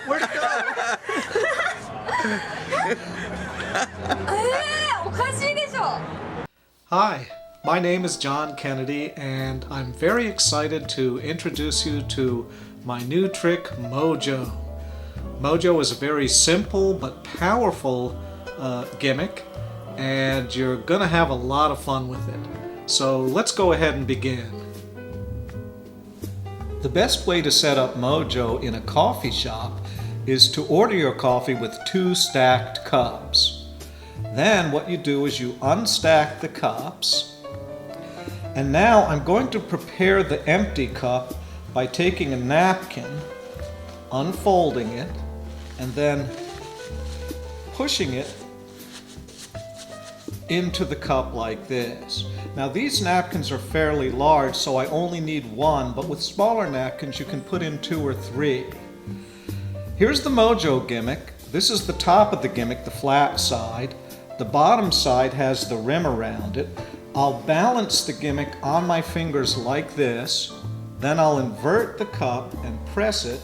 Where'd it go? おかしいでしょ。 Hi, my name is John Kennedy, and I'm very excited to introduce you to my new trick, Mojoe. Mojoe is a very simple but powerful gimmick, and you're going to have a lot of fun with it. So let's go ahead and begin. The best way to set up Mojoe in a coffee shop is to order your coffee with 2 stacked cups. Then what you do is you unstack the cups, and now I'm going to prepare the empty cup by taking a napkin, unfolding it, and then pushing it into the cup like this. Now these napkins are fairly large, so I only need 1, but with smaller napkins you can put in 2 or 3. Here's the Mojoe gimmick. This is the top of the gimmick, the flat side. The bottom side has the rim around it. I'll balance the gimmick on my fingers like this, then I'll invert the cup and press it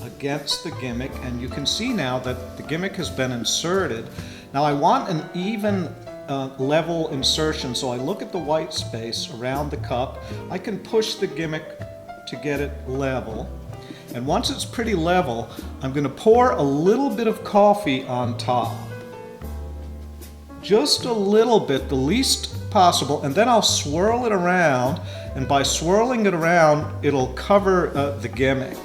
against the gimmick, and you can see now that the gimmick has been inserted. Now I want an even level insertion, so I look at the white space around the cup. I can push the gimmick to get it level, and once it's pretty level, I'm going to pour a little bit of coffee on top. Just a little bit, the least possible, and then I'll swirl it around, and by swirling it around, it'll cover the gimmick.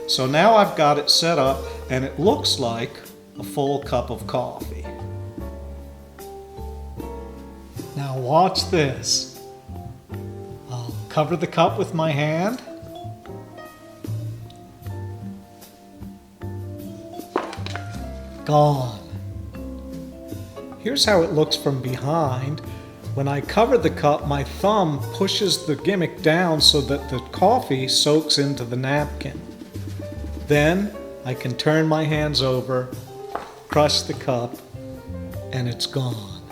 So now I've got it set up, and it looks like a full cup of coffee. Now watch this. I'll cover the cup with my hand. Gone. Here's how it looks from behind. When I cover the cup, my thumb pushes the gimmick down so that the coffee soaks into the napkin. Then I can turn my hands over, crush the cup, and it's gone.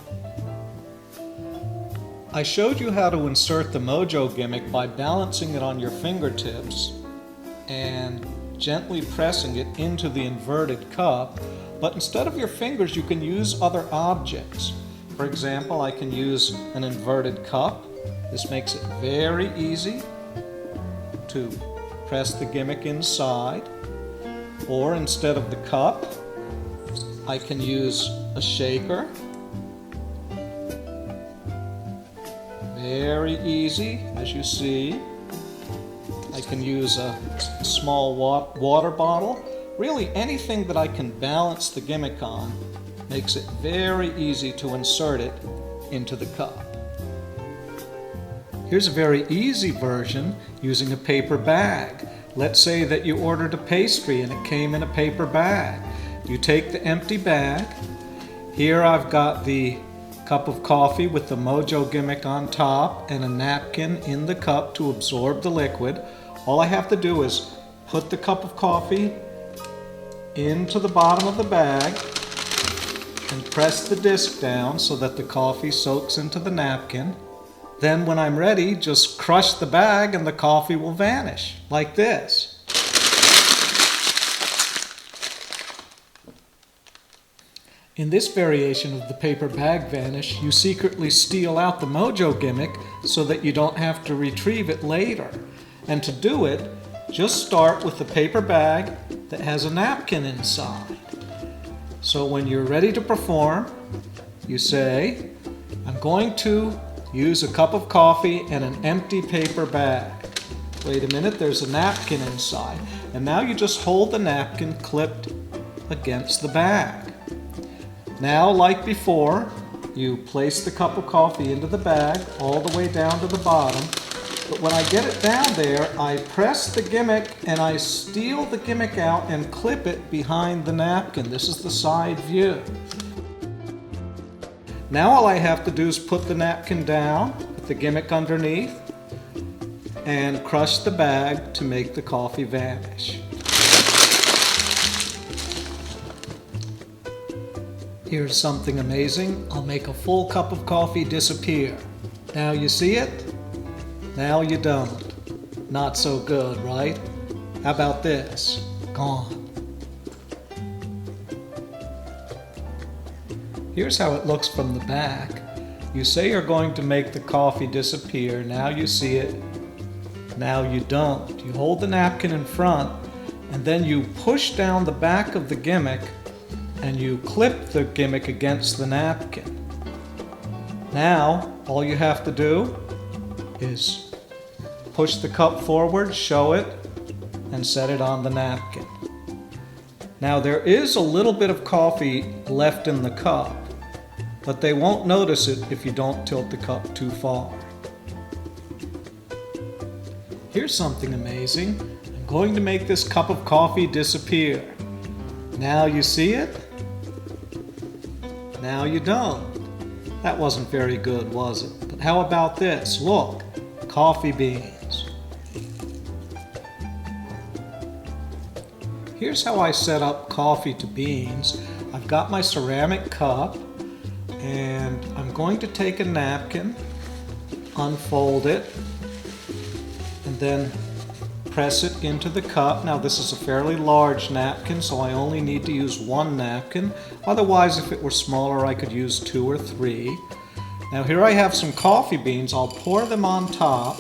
I showed you how to insert the Mojoe gimmick by balancing it on your fingertips and gently pressing it into the inverted cup. But instead of your fingers, you can use other objects. For example, I can use an inverted cup. This makes it very easy to press the gimmick inside. Or instead of the cup, I can use a shaker. Very easy, as you see. I can use a small water bottle. Really, anything that I can balance the gimmick on makes it very easy to insert it into the cup. Here's a very easy version using a paper bag. Let's say that you ordered a pastry and it came in a paper bag. You take the empty bag. Here I've got the cup of coffee with the Mojoe gimmick on top and a napkin in the cup to absorb the liquid. All I have to do is put the cup of coffee into the bottom of the bag and press the disc down so that the coffee soaks into the napkin. Then when I'm ready, just crush the bag and the coffee will vanish, like this. In this variation of the paper bag vanish, you secretly steal out the Mojoe gimmick so that you don't have to retrieve it later. And to do it, just start with the paper bag that has a napkin inside. So when you're ready to perform, you say, I'm going to use a cup of coffee and an empty paper bag. Wait a minute, there's a napkin inside. And now you just hold the napkin clipped against the bag. Now, like before, you place the cup of coffee into the bag all the way down to the bottom. But when I get it down there, I press the gimmick and I steal the gimmick out and clip it behind the napkin. This is the side view. Now all I have to do is put the napkin down with the gimmick underneath and crush the bag to make the coffee vanish. Here's something amazing. I'll make a full cup of coffee disappear. Now you see it? Now you don't. Not so good, right? How about this? Gone. Here's how it looks from the back. You say you're going to make the coffee disappear. Now you see it. Now you don't. You hold the napkin in front, and then you push down the back of the gimmick, and you clip the gimmick against the napkin. Now, all you have to do is push the cup forward, show it, and set it on the napkin. Now, there is a little bit of coffee left in the cup, but they won't notice it if you don't tilt the cup too far. Here's something amazing. I'm going to make this cup of coffee disappear. Now you see it? Now you don't. That wasn't very good, was it? But how about this? Look, coffee beans. Here's how I set up coffee to beans. I've got my ceramic cup, and I'm going to take a napkin, unfold it, and then press it into the cup. Now this is a fairly large napkin, so I only need to use one napkin. Otherwise, if it were smaller, I could use 2 or 3. Now here I have some coffee beans. I'll pour them on top.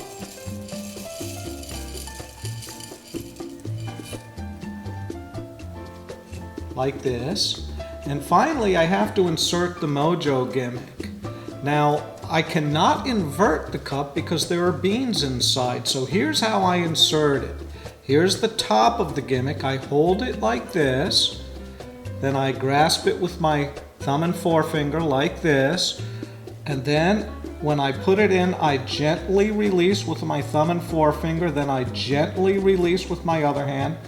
Like this. And finally, I have to insert the Mojoe gimmick. Now, I cannot invert the cup because there are beans inside. So here's how I insert it. Here's the top of the gimmick. I hold it like this. Then I grasp it with my thumb and forefinger like this. And then when I put it in, I gently release with my thumb and forefinger. Then I gently release with my other hand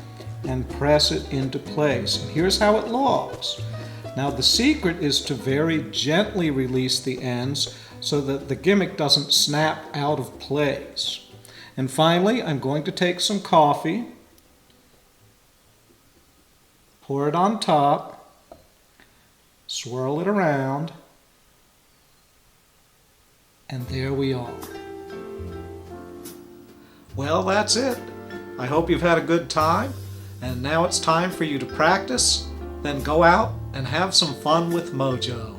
and press it into place. And here's how it looks. Now the secret is to very gently release the ends so that the gimmick doesn't snap out of place. And finally, I'm going to take some coffee, pour it on top, swirl it around, and there we are. Well, that's it. I hope you've had a good time, and now it's time for you to practice, then go out and have some fun with Mojoe.